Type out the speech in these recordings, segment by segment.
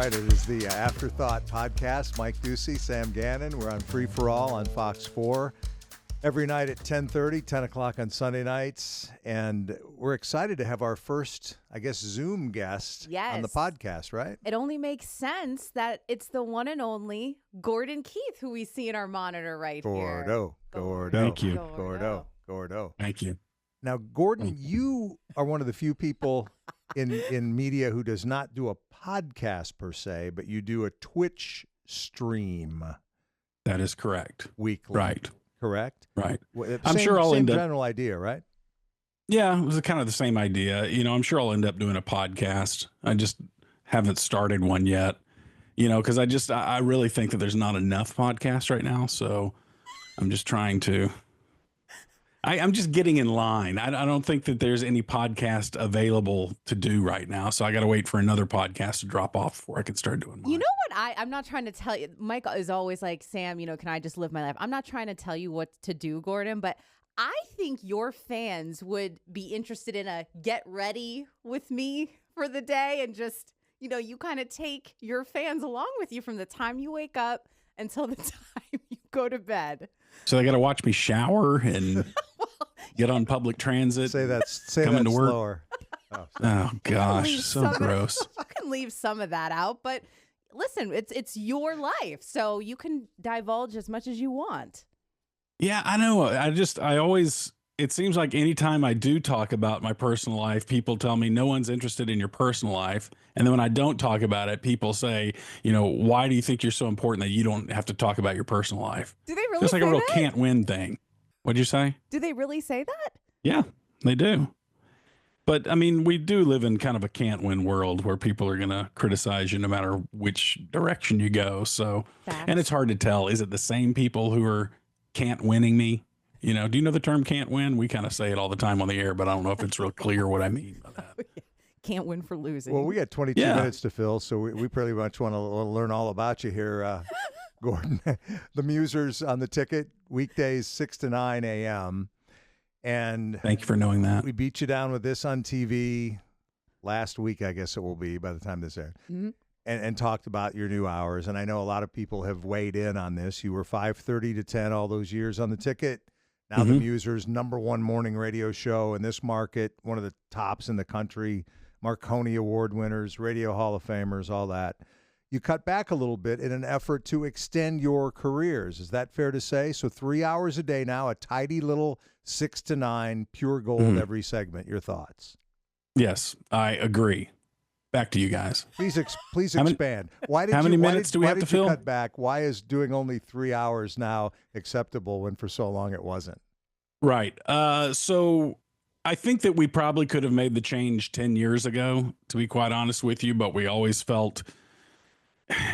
right, it is the Afterthought podcast. Mike-doocy, Sam-gannon. We're on Free for All on Fox 4 every night at 10:30, 10 o'clock on Sunday nights. And we're excited to have our first, I guess, Zoom guest on the podcast, right? It only makes sense that it's the one and only Gordon Keith, who we see in our monitor right here. Gordo. Thank you. Gordo. Thank you. Now, Gordon, you are one of the few people in media who does not do a podcast per se, but you do a Twitch stream. That is correct. Weekly. Right. Correct? Right. I'm sure I'll end up. Same general idea, right? Yeah, it was kind of the same idea. I'm sure I'll end up doing a podcast. I just haven't started one yet, because I really think that there's not enough podcasts right now. So I'm just trying to. I'm just getting in line. I don't think that there's any podcast available to do right now. So I got to wait for another podcast to drop off before I can start doing mine. You know what? I'm not trying to tell you. Mike is always like, Sam, can I just live my life? I'm not trying to tell you what to do, Gordon, but I think your fans would be interested in a get ready with me for the day and just, you kind of take your fans along with you from the time you wake up until the time you go to bed. So they got to watch me shower and get on public transit. Say that to work. Slower. Oh gosh, so gross. You can leave some of that out, but listen, it's your life, so you can divulge as much as you want. Yeah, I know. It seems like anytime I do talk about my personal life, people tell me no one's interested in your personal life. And then when I don't talk about it, people say, why do you think you're so important that you don't have to talk about your personal life? Do they really Just like say a real that? can't win thing. What'd you say? Do they really say that? Yeah, they do. But we do live in kind of a can't win world where people are going to criticize you no matter which direction you go. So, and it's hard to tell. Is it the same people who are can't winning me? Do you know the term can't win? We kind of say it all the time on the air, but I don't know if it's real clear what I mean by that. Can't win for losing. Well, we got 22 minutes to fill, so we pretty much want to learn all about you here, Gordon. The Musers on the ticket, weekdays 6 to 9 a.m. And thank you for knowing that. We beat you down with this on TV last week, I guess it will be by the time this airs, and talked about your new hours. And I know a lot of people have weighed in on this. You were 5:30 to 10 all those years on the ticket. Now the Musers' #1 morning radio show in this market, one of the tops in the country, Marconi Award winners, Radio Hall of Famers, all that. You cut back a little bit in an effort to extend your careers. Is that fair to say? So 3 hours a day now, a tidy little 6 to 9, pure gold every segment. Your thoughts? Yes, I agree. Back to you guys. Please expand. How many minutes do we have to fill? Cut back? Why is doing only 3 hours now acceptable when for so long it wasn't? Right. So I think that we probably could have made the change 10 years ago, to be quite honest with you, but we always felt,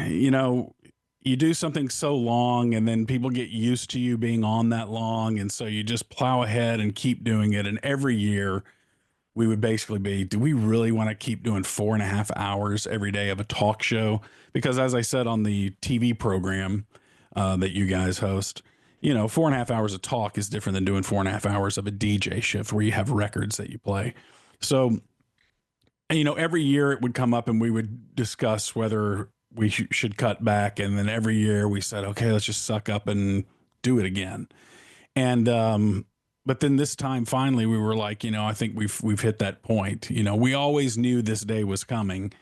you do something so long and then people get used to you being on that long. And so you just plow ahead and keep doing it. And every year we would basically be, do we really want to keep doing 4.5 hours every day of a talk show? Because as I said on the TV program that you guys host, 4.5 hours of talk is different than doing 4.5 hours of a DJ shift where you have records that you play. So, every year it would come up and we would discuss whether we should cut back. And then every year we said, okay, let's just suck up and do it again. And, but then this time, finally, we were like, I think we've hit that point. We always knew this day was coming,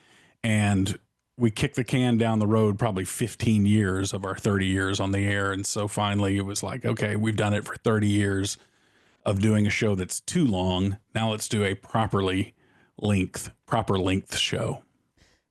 and we kicked the can down the road probably 15 years of our 30 years on the air. And so finally it was like, okay, we've done it for 30 years of doing a show that's too long. Now let's do a proper length show.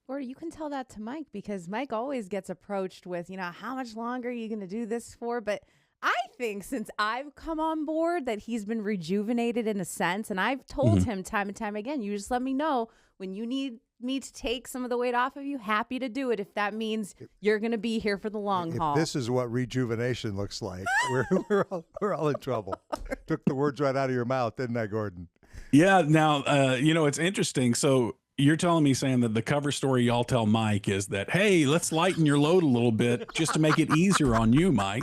Or you can tell that to Mike, because Mike always gets approached with, how much longer are you going to do this for? But I think since I've come on board that he's been rejuvenated in a sense. And I've told him time and time again, you just let me know when you need me to take some of the weight off of you. Happy to do it if that means you're going to be here for the long haul. This is what rejuvenation looks like. We're all in trouble. Took the words right out of your mouth, didn't I, Gordon? Yeah. Now, it's interesting. So you're telling me, Sam, that the cover story y'all tell Mike is that, hey, let's lighten your load a little bit just to make it easier on you, Mike.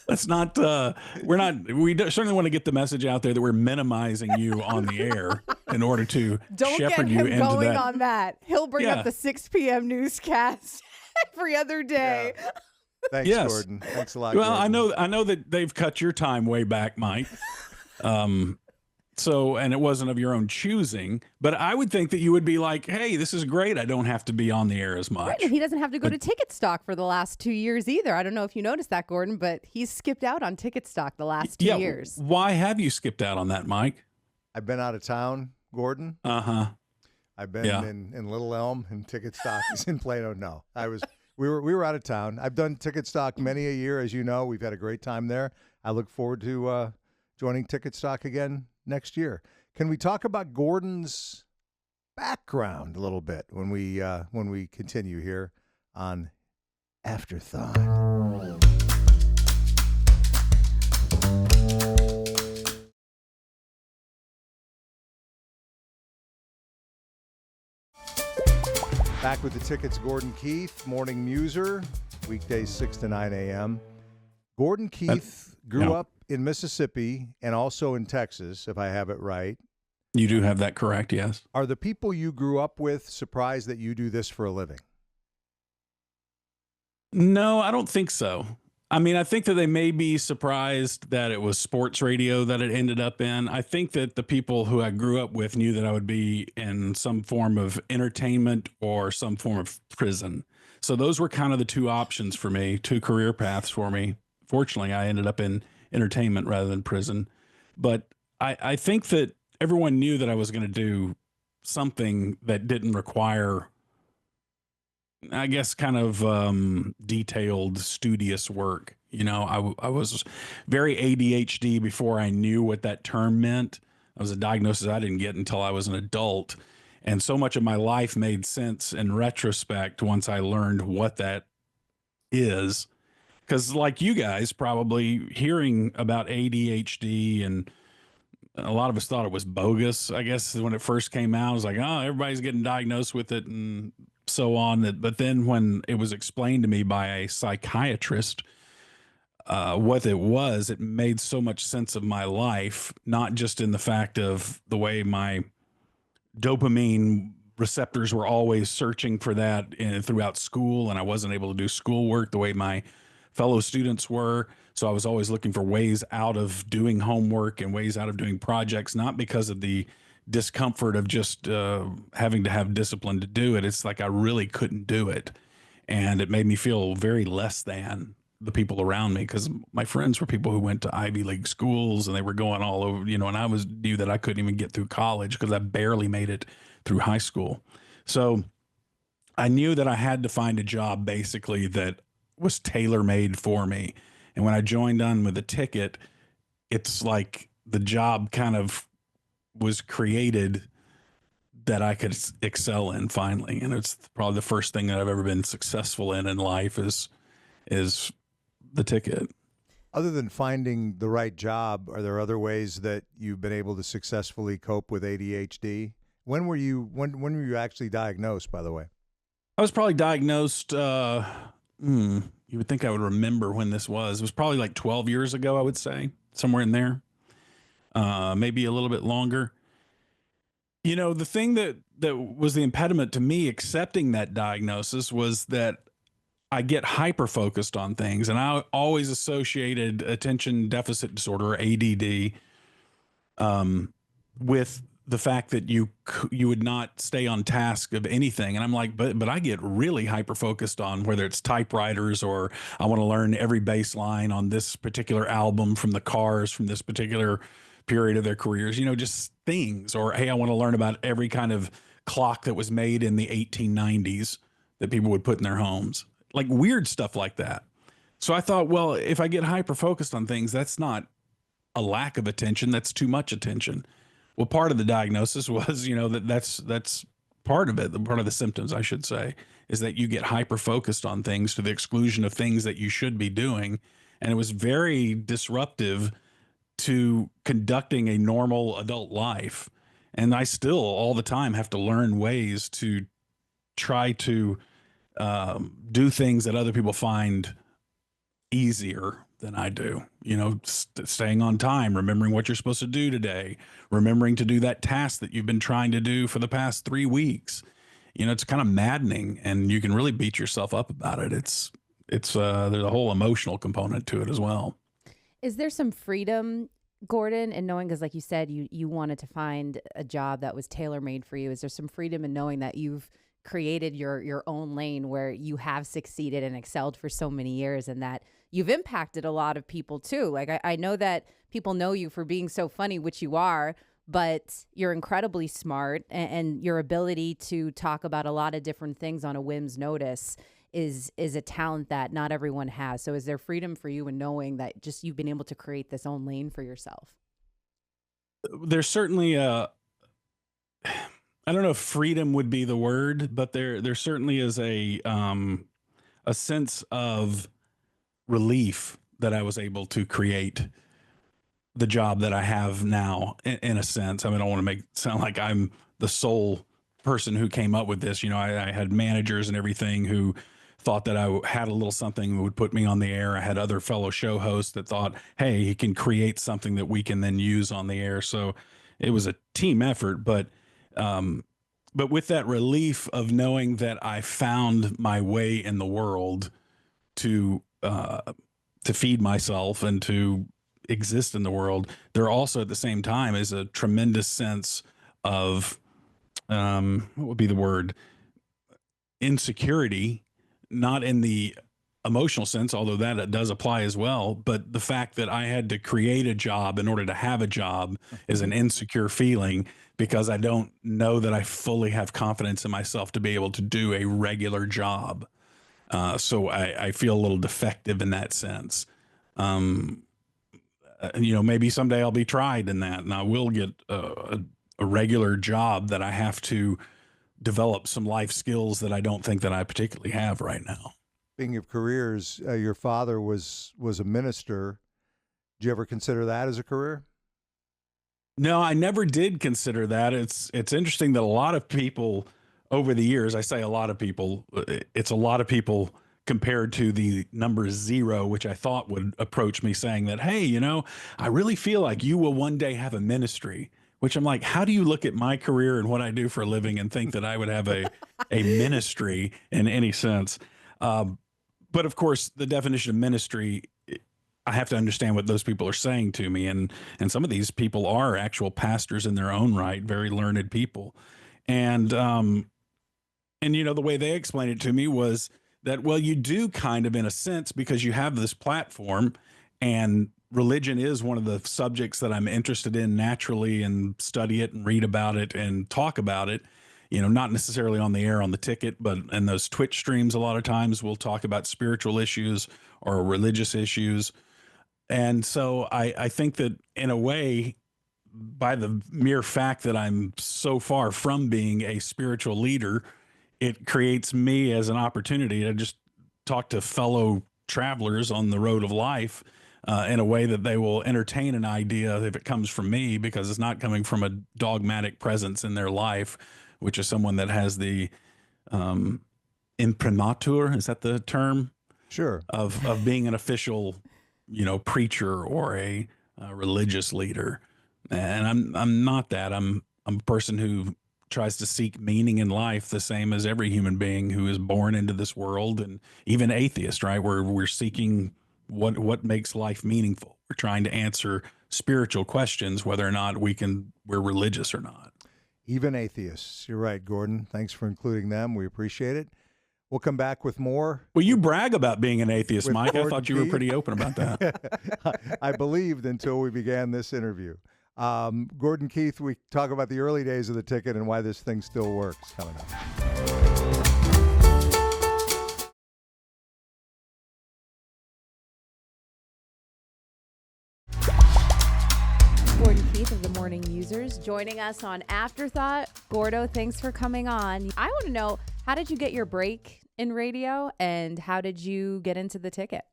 That's not, we certainly want to get the message out there that we're minimizing you on the air. in order to Don't get shepherd you him into going that. on that. He'll bring Yeah. up the 6 p.m. newscast every other day. Yeah. Thanks, Yes. Gordon. Thanks a lot, Well, Gordon. I know that they've cut your time way back, Mike. So, and it wasn't of your own choosing, but I would think that you would be like, hey, this is great. I don't have to be on the air as much. Right, and he doesn't have to go to Ticket Stock for the last 2 years either. I don't know if you noticed that, Gordon, but he's skipped out on Ticket Stock the last 2 years. Why have you skipped out on that, Mike? I've been out of town, Gordon. Uh-huh. I've been in Little Elm and Ticket Stock is in Plano. No, we were out of town. I've done Ticket Stock many a year, as you know. We've had a great time there. I look forward to joining Ticket Stock again next year. Can we talk about Gordon's background a little bit when we continue here on Afterthought? Back with the tickets, Gordon Keith, Morning Muser, weekdays 6 to 9 a.m. Gordon Keith grew up in Mississippi and also in Texas, if I have it right. You do have that correct, yes. Are the people you grew up with surprised that you do this for a living? No, I don't think so. I mean, I think that they may be surprised that it was sports radio that it ended up in. I think that the people who I grew up with knew that I would be in some form of entertainment or some form of prison. So those were kind of the two options for me, two career paths for me. Fortunately, I ended up in entertainment rather than prison. But I think that everyone knew that I was going to do something that didn't require, I guess, kind of detailed, studious work. You know, I was very ADHD before I knew what that term meant. It was a diagnosis I didn't get until I was an adult. And so much of my life made sense in retrospect once I learned what that is. Because like you guys, probably hearing about ADHD, and a lot of us thought it was bogus, I guess, when it first came out. It was like, oh, everybody's getting diagnosed with it and so on. But then when it was explained to me by a psychiatrist what it was, it made so much sense of my life, not just in the fact of the way my dopamine receptors were always searching for that throughout school, and I wasn't able to do schoolwork the way my fellow students were. So I was always looking for ways out of doing homework and ways out of doing projects, not because of the discomfort of just having to have discipline to do it. It's like I really couldn't do it. And it made me feel very less than the people around me, because my friends were people who went to Ivy League schools and they were going all over, you know, and I knew that I couldn't even get through college because I barely made it through high school. So I knew that I had to find a job basically that was tailor-made for me. And when I joined on with a ticket, it's like the job kind of was created that I could excel in finally. And it's probably the first thing that I've ever been successful in life is the ticket. Other than finding the right job, are there other ways that you've been able to successfully cope with ADHD? When were you actually diagnosed, by the way? I was probably diagnosed, you would think I would remember when this was. It was probably like 12 years ago, I would say, somewhere in there. Maybe a little bit longer. You know, the thing that was the impediment to me accepting that diagnosis was that I get hyper-focused on things, and I always associated attention deficit disorder, or ADD, with the fact that you would not stay on task of anything. And I'm like, but I get really hyper-focused on whether it's typewriters, or I want to learn every bass line on this particular album from the Cars from this particular period of their careers, you know, just things. Or, hey, I want to learn about every kind of clock that was made in the 1890s that people would put in their homes. Like weird stuff like that. So I thought, well, if I get hyper-focused on things, that's not a lack of attention, that's too much attention. Well, part of the diagnosis was, you know, that's part of it. Part of the symptoms, I should say, is that you get hyper-focused on things to the exclusion of things that you should be doing. And it was very disruptive to conducting a normal adult life. And I still all the time have to learn ways to try to do things that other people find easier than I do. staying on time, remembering what you're supposed to do today, remembering to do that task that you've been trying to do for the past 3 weeks. It's kind of maddening, and you can really beat yourself up about it. There's a whole emotional component to it as well. Is there some freedom, Gordon, in knowing, because like you said, you wanted to find a job that was tailor-made for you. Is there some freedom in knowing that you've created your own lane where you have succeeded and excelled for so many years, and that you've impacted a lot of people too? Like I know that people know you for being so funny, which you are, but you're incredibly smart, and your ability to talk about a lot of different things on a whim's notice is a talent that not everyone has. So is there freedom for you in knowing that just you've been able to create this own lane for yourself? There's certainly I don't know if freedom would be the word, but there certainly is a sense of relief that I was able to create the job that I have now, in a sense. I mean, I don't want to sound like I'm the sole person who came up with this. I had managers and everything who thought that I had a little something that would put me on the air. I had other fellow show hosts that thought, hey, he can create something that we can then use on the air. So it was a team effort, but with that relief of knowing that I found my way in the world to feed myself and to exist in the world, there also at the same time is a tremendous sense of what would be the word, insecurity, not in the emotional sense, although that does apply as well, but the fact that I had to create a job in order to have a job is an insecure feeling, because I don't know that I fully have confidence in myself to be able to do a regular job. So I feel a little defective in that sense. Maybe someday I'll be tried in that, and I will get a regular job that I have to develop some life skills that I don't think that I particularly have right now. Speaking of careers, your father was a minister. Did you ever consider that as a career? No, I never did consider that. It's interesting that a lot of people over the years, I say a lot of people, it's a lot of people compared to the number 0, which I thought would approach me saying that, hey, I really feel like you will one day have a ministry, which I'm like, how do you look at my career and what I do for a living and think that I would have a ministry in any sense? But of course, the definition of ministry, I have to understand what those people are saying to me. And some of these people are actual pastors in their own right, very learned people. And the way they explained it to me was that, well, you do kind of, in a sense, because you have this platform, and religion is one of the subjects that I'm interested in naturally, and study it and read about it and talk about it, not necessarily on the air on the ticket, but in those Twitch streams, a lot of times we'll talk about spiritual issues or religious issues. And so I think that in a way, by the mere fact that I'm so far from being a spiritual leader, it creates me as an opportunity to just talk to fellow travelers on the road of life in a way that they will entertain an idea if it comes from me, because it's not coming from a dogmatic presence in their life, which is someone that has the imprimatur, is that the term? Sure. Of being an official, preacher or a religious leader. And I'm not that. I'm a person who tries to seek meaning in life the same as every human being who is born into this world, and even atheists, right? We're seeking what makes life meaningful. We're trying to answer spiritual questions, whether or not we're religious or not. Even atheists. You're right, Gordon. Thanks for including them. We appreciate it. We'll come back with more. Well, you brag about being an atheist, Mike. I thought you were pretty open about that. I believed until we began this interview. Gordon Keith, we talk about the early days of the ticket and why this thing still works coming up. Gordon Keith of the Morning Musers joining us on Afterthought. Gordo, thanks for coming on. I want to know, how did you get your break in radio, and how did you get into the ticket?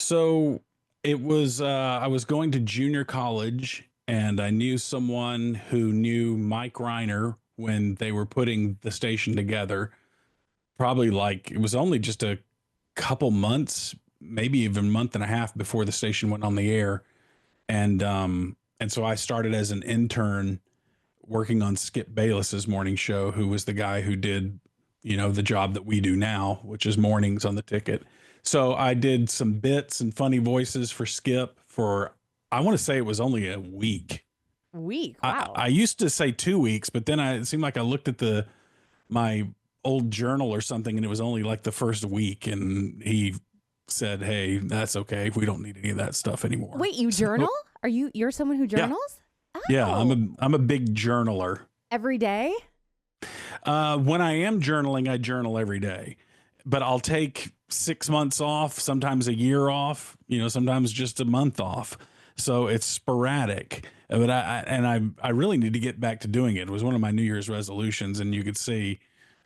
So it was, I was going to junior college, and I knew someone who knew Mike Reiner when they were putting the station together. Probably it was only just a couple months, maybe even a month and a half before the station went on the air. And so I started as an intern working on Skip Bayless's morning show, who was the guy who did, the job that we do now, which is mornings on the ticket. So I did some bits and funny voices for Skip for, I want to say it was only a week. Wow. I used to say 2 weeks, but then it seemed like I looked at my old journal or something, and it was only like the first week, and he said, "Hey, that's okay. We don't need any of that stuff anymore." Wait, you journal? You're someone who journals? Yeah, Oh. I'm a big journaler. Every day? When I am journaling, I journal every day, but I'll take 6 months off, sometimes a year off, sometimes just a month off. So it's sporadic, but I really need to get back to doing it. It was one of my New Year's resolutions, and you could see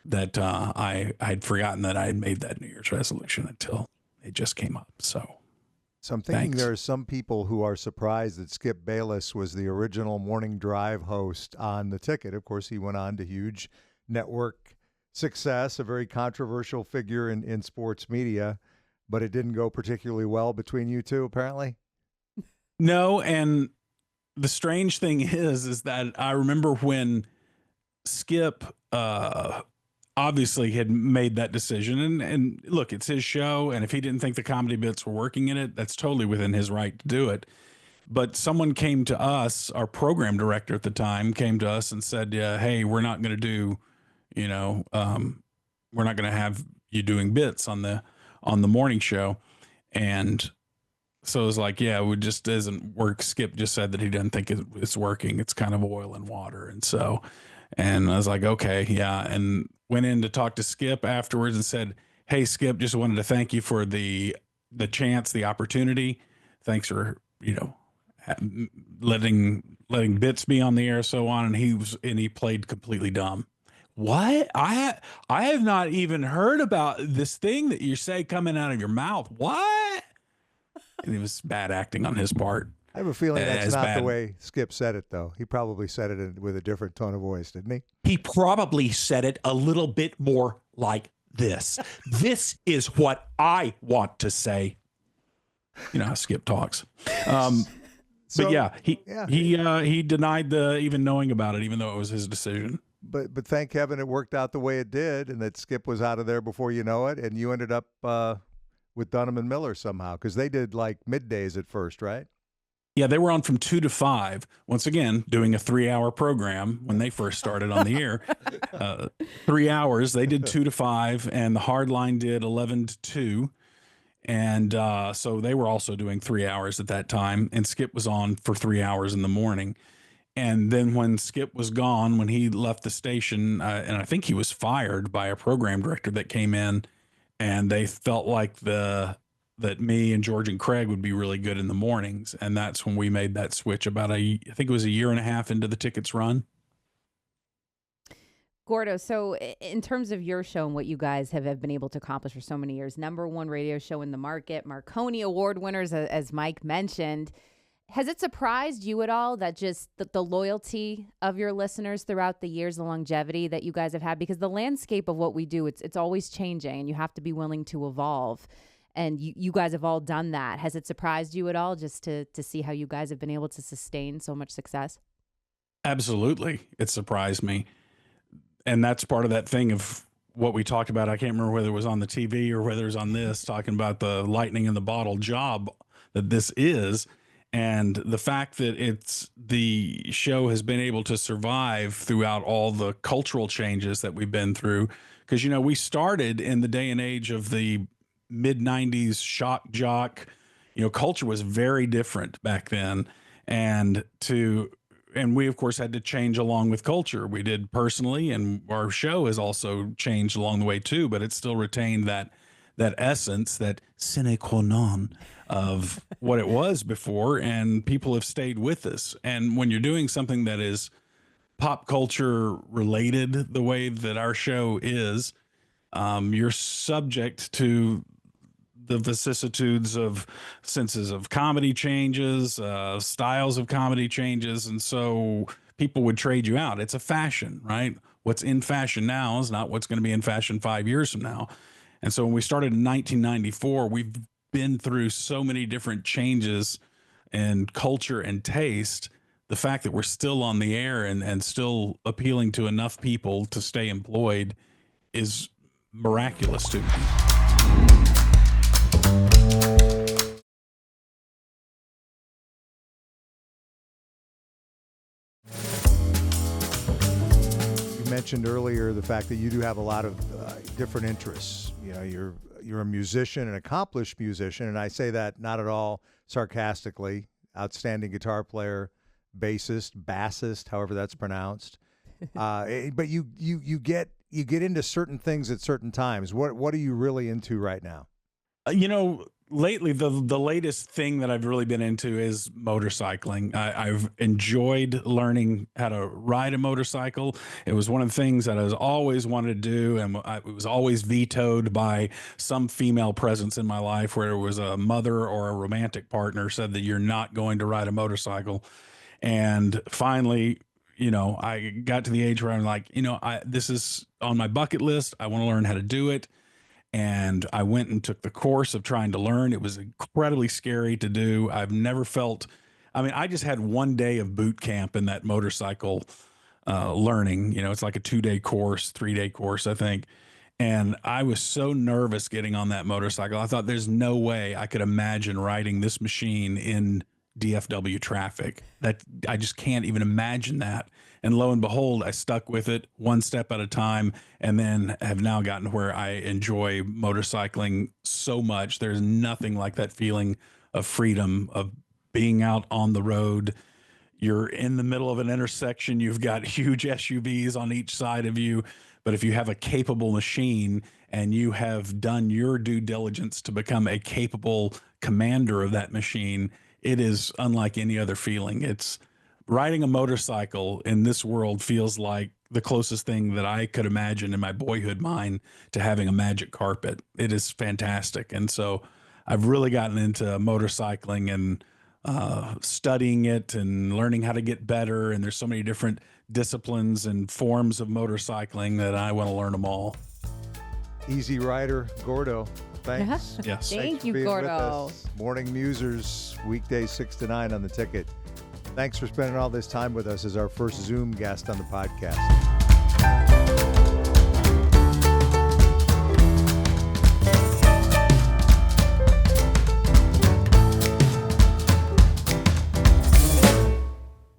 that I'd forgotten that I had made that New Year's resolution until it just came up. So I'm thinking thanks. there are some people who are surprised that Skip Bayless was the original morning drive host on the ticket. Of course, he went on to huge network success, a very controversial figure in sports media, but it didn't go particularly well between you two, apparently. No, and the strange thing is that I remember when Skip obviously had made that decision, and look, it's his show, and if he didn't think the comedy bits were working in it, that's totally within his right to do it. But someone came to us, our program director at the time came to us and said, "Hey, we're not going to do, we're not going to have you doing bits on the morning show," and so it was like, yeah, it just doesn't work. Skip just said that he doesn't think it's working. It's kind of oil and water. And I was like, okay, yeah. And went in to talk to Skip afterwards and said, "Hey, Skip, just wanted to thank you for the chance, the opportunity. Thanks for, letting bits be on the air, so on." And he played completely dumb. What? I have not even heard about this thing that you say coming out of your mouth. What? And it was bad acting on his part. I have a feeling that's not bad. the way Skip said it, though. He probably said it with a different tone of voice, didn't he? He probably said it a little bit more like this. This is what I want to say. You know how Skip talks. So, but yeah, he denied even knowing about it, even though it was his decision. But thank heaven it worked out the way it did, and that Skip was out of there before you know it, and you ended up with Dunham and Miller somehow, because they did like middays at first, right? Yeah, they were on from 2 to 5. Once again, doing a 3-hour program when they first started on the air. 3 hours. They did 2 to 5, and the Hardline did 11 to 2. And so they were also doing 3 hours at that time. And Skip was on for 3 hours in the morning. And then when Skip was gone, when he left the station, and I think he was fired by a program director that came in, and they felt like that me and George and Craig would be really good in the mornings. And that's when we made that switch about I think it was a year and a half into the tickets run. Gordo, so in terms of your show and what you guys have been able to accomplish for so many years, #1 radio show in the market, Marconi Award winners, as Mike mentioned, has it surprised you at all that just the loyalty of your listeners throughout the years, the longevity that you guys have had? Because the landscape of what we do, it's always changing, and you have to be willing to evolve. And you guys have all done that. Has it surprised you at all just to see how you guys have been able to sustain so much success? Absolutely. It surprised me. And that's part of that thing of what we talked about. I can't remember whether it was on the TV or whether it was on this, talking about the lightning in the bottle job that this is. And the fact that the show has been able to survive throughout all the cultural changes that we've been through. Because, we started in the day and age of the mid-90s shock jock. Culture was very different back then. And we, of course, had to change along with culture. We did personally, and our show has also changed along the way, too. But it still retained that essence, that sine qua non of what it was before, and people have stayed with us. And when you're doing something that is pop culture related the way that our show is, you're subject to the vicissitudes of senses of comedy changes, styles of comedy changes. And so people would trade you out. It's a fashion, right? What's in fashion now is not what's going to be in fashion 5 years from now. And so when we started in 1994, we've been through so many different changes and culture and taste, the fact that we're still on the air and still appealing to enough people to stay employed is miraculous to me. You mentioned earlier the fact that you do have a lot of different interests. You know, you're a musician, an accomplished musician, and I say that not at all sarcastically. Outstanding guitar player, bassist, however that's pronounced. But you get into certain things at certain times. What are you really into right now? Lately, the latest thing that I've really been into is motorcycling. I've enjoyed learning how to ride a motorcycle. It was one of the things that I was always wanted to do, and it was always vetoed by some female presence in my life, where it was a mother or a romantic partner said that you're not going to ride a motorcycle. And finally, I got to the age where I'm like, this is on my bucket list. I want to learn how to do it. And I went and took the course of trying to learn. It was incredibly scary to do. I've never felt, I just had one day of boot camp in that motorcycle learning. It's like a 2-day course, 3-day course, I think. And I was so nervous getting on that motorcycle. I thought there's no way I could imagine riding this machine in DFW traffic. That I just can't even imagine that. And lo and behold, I stuck with it one step at a time, and then have now gotten to where I enjoy motorcycling so much. There's nothing like that feeling of freedom, of being out on the road. You're in the middle of an intersection. You've got huge SUVs on each side of you. But if you have a capable machine and you have done your due diligence to become a capable commander of that machine, it is unlike any other feeling. It's riding a motorcycle in this world feels like the closest thing that I could imagine in my boyhood mind to having a magic carpet. It is fantastic. And so I've really gotten into motorcycling and studying it and learning how to get better. And there's so many different disciplines and forms of motorcycling that I want to learn them all. Easy Rider Gordo. Thanks. Yes. Thank you, being with Gordo. us. Morning Musers, weekdays 6 to 9 on the Ticket. Thanks for spending all this time with us as our first Zoom guest on the podcast.